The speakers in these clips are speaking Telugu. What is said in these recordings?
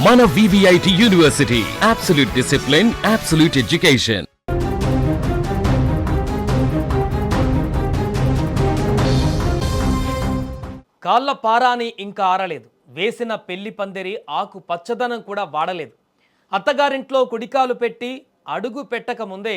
మన VVIT university, absolute discipline, absolute education. కాళ్ళ పారాని ఇంకా ఆరలేదు. వేసిన పెళ్లి పందిరి ఆకు పచ్చదనం కూడా వాడలేదు. అత్తగారింట్లో కుడికాలు పెట్టి అడుగు పెట్టక ముందే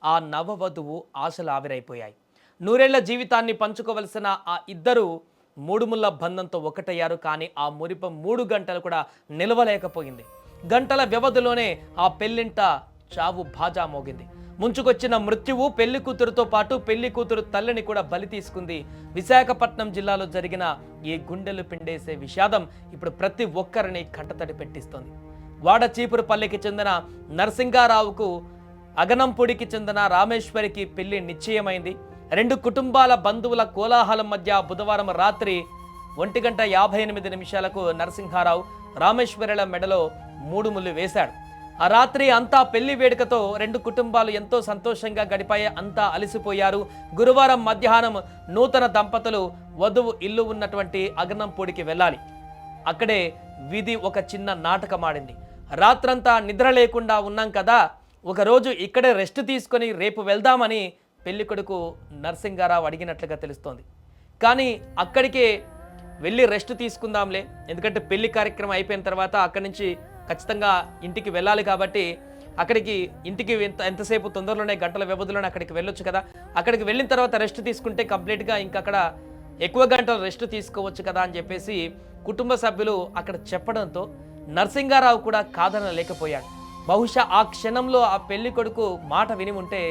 ఆ నవవధువు ఆశలు ఆవిరైపోయాయి. నూరేళ్ల జీవితాన్ని పంచుకోవలసిన ఆ ఇద్దరు మూడుముళ్ళ బంధంతో ఒకటయ్యారు. కానీ ఆ మురిపం 3 గంటలు కూడా నిలవలేకపోయింది. గంటల వ్యవధిలోనే ఆ పెళ్లింట చావు బాజా మోగింది. ముంచుకొచ్చిన మృత్యువు పెళ్లి కూతురుతో పాటు పెళ్లి కూతురు తల్లిని కూడా బలి తీసుకుంది. విశాఖపట్నం జిల్లాలో జరిగిన ఈ గుండెలు పిండేసే విషాదం ఇప్పుడు ప్రతి ఒక్కరిని కంటతడి పెట్టిస్తోంది. వాడ చీపురుపల్లికి చెందిన నరసింగారావుకు అగనంపూడికి చెందిన రామేశ్వరికి పెళ్లి నిశ్చయమైంది. 2 కుటుంబాల బంధువుల కోలాహలం మధ్య బుధవారం రాత్రి 1:58 నరసింహారావు రామేశ్వరుల మెడలో 3 ముళ్ళు వేశాడు. ఆ రాత్రి అంతా పెళ్లి వేడుకతో 2 కుటుంబాలు ఎంతో సంతోషంగా గడిపాయి. అంతా అలసిపోయారు. గురువారం మధ్యాహ్నం నూతన దంపతులు వధువు ఇల్లు ఉన్నటువంటి అగనంపూడికి వెళ్ళాలి. అక్కడే విధి ఒక చిన్న నాటకం ఆడింది. రాత్రంతా నిద్ర లేకుండా ఉన్నాం కదా, ఒకరోజు ఇక్కడే రెస్ట్ తీసుకొని రేపు వెళ్దామని పెళ్లి కొడుకు నరసింగారావు అడిగినట్లుగా తెలుస్తోంది. కానీ అక్కడికే వెళ్ళి రెస్ట్ తీసుకుందాంలే, ఎందుకంటే పెళ్లి కార్యక్రమం అయిపోయిన తర్వాత అక్కడి నుంచి ఖచ్చితంగా ఇంటికి వెళ్ళాలి కాబట్టి ఇంటికి ఎంతసేపు తొందరలోనే గంటల వ్యవధిలోనే అక్కడికి వెళ్ళొచ్చు కదా, అక్కడికి వెళ్ళిన తర్వాత రెస్ట్ తీసుకుంటే కంప్లీట్గా ఇంకక్కడ ఎక్కువ గంటలు రెస్ట్ తీసుకోవచ్చు కదా అని చెప్పేసి కుటుంబ సభ్యులు అక్కడ చెప్పడంతో నరసింగారావు కూడా కాదనలేకపోయాడు. బహుశా ఆ క్షణంలో ఆ పెళ్లి కొడుకు మాట విని ఉంటే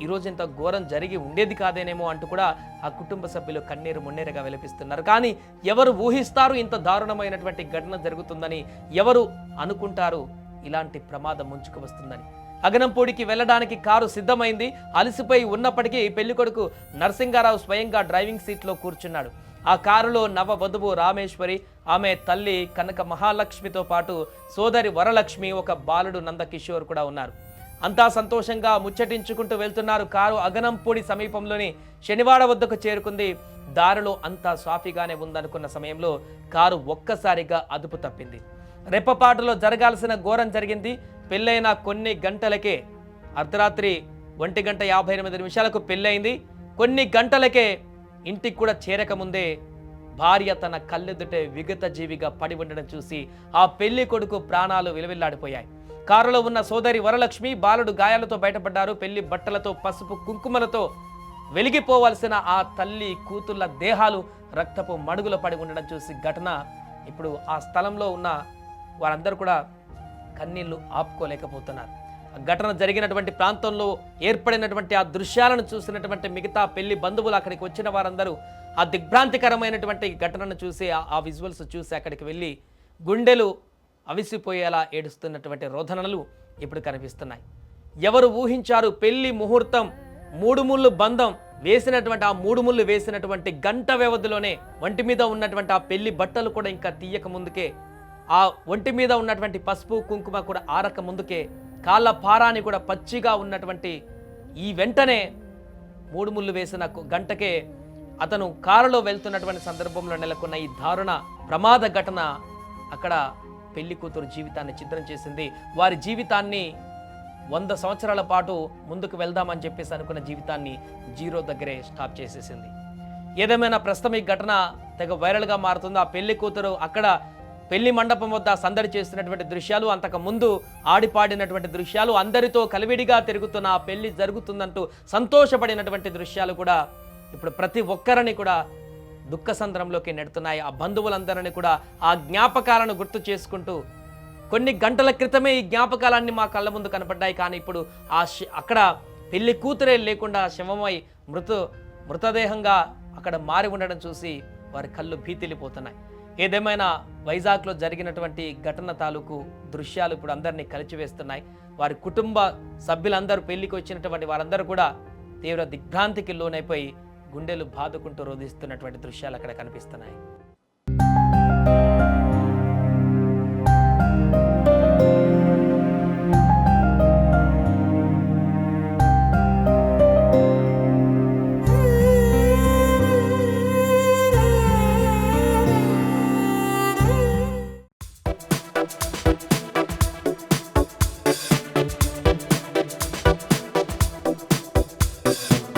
ఈరోజు ఇంత ఘోరం జరిగి ఉండేది కాదేనేమో అంటూ కూడా ఆ కుటుంబ సభ్యులు కన్నీరు మున్నేరుగా విలపిస్తున్నారు. కానీ ఎవరు ఊహిస్తారు ఇంత దారుణమైనటువంటి ఘటన జరుగుతుందని? ఎవరు అనుకుంటారు ఇలాంటి ప్రమాదం ముంచుకు వస్తుందని? అగనంపూడికి వెళ్ళడానికి కారు సిద్ధమైంది. అలసిపోయి ఉన్నప్పటికీ పెళ్లి కొడుకు నరసింగారావు స్వయంగా డ్రైవింగ్ సీట్లో కూర్చున్నాడు. ఆ కారులో నవ వధువు రామేశ్వరి, ఆమె తల్లి కనక మహాలక్ష్మితో పాటు సోదరి వరలక్ష్మి, ఒక బాలుడు నందకిషోర్ కూడా ఉన్నారు. అంతా సంతోషంగా ముచ్చటించుకుంటూ వెళ్తున్నారు. కారు అగనంపూడి సమీపంలోని శనివాడ వద్దకు చేరుకుంది. దారిలో అంతా సాఫీగానే ఉందనుకున్న సమయంలో కారు ఒక్కసారిగా అదుపు తప్పింది. రెప్పపాటులో జరగాల్సిన ఘోరం జరిగింది. పెళ్ళైన కొన్ని గంటలకే, అర్ధరాత్రి 1:58 పెళ్ళైంది. కొన్ని గంటలకే ఇంటికి కూడా చేరకముందే భార్య తన కళ్ళెదుటే విగత జీవిగా పడి ఉండడం చూసి ఆ పెళ్లి కొడుకు ప్రాణాలు విలవిల్లాడిపోయాయి. కారులో ఉన్న సోదరి వరలక్ష్మి, బాలుడు గాయాలతో బయటపడ్డారు. పెళ్లి బట్టలతో పసుపు కుంకుమలతో వెలిగిపోవలసిన ఆ తల్లి కూతుళ్ళ దేహాలు రక్తపు మడుగులో పడి ఉండడం చూసి ఘటన ఇప్పుడు ఆ స్థలంలో ఉన్న వారందరూ కూడా కన్నీళ్లు ఆపుకోలేకపోతున్నారు. ఆ ఘటన జరిగినటువంటి ప్రాంతంలో ఏర్పడినటువంటి ఆ దృశ్యాలను చూసినటువంటి మిగతా పెళ్లి బంధువులు, అక్కడికి వచ్చిన వారందరూ ఆ దిగ్భ్రాంతికరమైనటువంటి ఘటనను చూసి ఆ విజువల్స్ చూసి అక్కడికి వెళ్ళి గుండెలు అవిసిపోయేలా ఏడుస్తున్నటువంటి రోదనలు ఇప్పుడు కనిపిస్తున్నాయి. ఎవరు ఊహించారు పెళ్లి ముహూర్తం 3 ముళ్ళు బంధం వేసినటువంటి ఆ 3 ముళ్ళు వేసినటువంటి గంట వ్యవధిలోనే ఒంటి మీద ఉన్నటువంటి ఆ పెళ్లి బట్టలు కూడా ఇంకా తీయక ముందుకే, ఆ ఒంటి మీద ఉన్నటువంటి పసుపు కుంకుమ కూడా ఆరక ముందుకే, కాళ్ళ పారాని కూడా పచ్చిగా ఉన్నటువంటి ఈ వెంటనే 3 ముళ్ళు వేసిన గంటకే అతను కారులో వెళ్తున్నటువంటి సందర్భంలో నెలకొన్న ఈ దారుణ ప్రమాద ఘటన అక్కడ పెళ్లి కూతురు జీవితాన్ని ఛిద్రం చేసింది. వారి జీవితాన్ని 100 సంవత్సరాల పాటు ముందుకు వెళ్దామని చెప్పేసి అనుకున్న జీవితాన్ని జీరో దగ్గరే స్టాప్ చేసేసింది. ఏదేమైనా ప్రస్తుతం ఈ ఘటన తెగ వైరల్గా మారుతుంది. ఆ పెళ్లి కూతురు అక్కడ పెళ్లి మండపం వద్ద సందడి చేస్తున్నటువంటి దృశ్యాలు, అంతకు ముందు ఆడిపాడినటువంటి దృశ్యాలు, అందరితో కలివిడిగా తిరుగుతున్న ఆ పెళ్లి జరుగుతుందంటూ సంతోషపడినటువంటి దృశ్యాలు కూడా ఇప్పుడు ప్రతి ఒక్కరిని కూడా దుఃఖసంద్రంలోకి నెడుతున్నాయి. ఆ బంధువులందరినీ కూడా ఆ జ్ఞాపకాలను గుర్తు చేసుకుంటూ, కొన్ని గంటల క్రితమే ఈ జ్ఞాపకాలన్నీ మా కళ్ళ ముందు కనపడ్డాయి, కానీ ఇప్పుడు అక్కడ పెళ్లి కూతురే లేకుండా శవమై మృతదేహంగా అక్కడ మారి ఉండడం చూసి వారి కళ్ళు భీతిల్లిపోతున్నాయి. ఏదేమైనా వైజాగ్లో జరిగినటువంటి ఘటన తాలూకు దృశ్యాలు ఇప్పుడు అందరినీ కలిచివేస్తున్నాయి. వారి కుటుంబ సభ్యులందరూ పెళ్లికి వచ్చినటువంటి వారందరూ కూడా తీవ్ర దిగ్భ్రాంతికి లోనైపోయి గుండెలు బాదుకుంటూ రోధిస్తున్నటువంటి దృశ్యాలు అక్కడ కనిపిస్తున్నాయి. చేస్తారు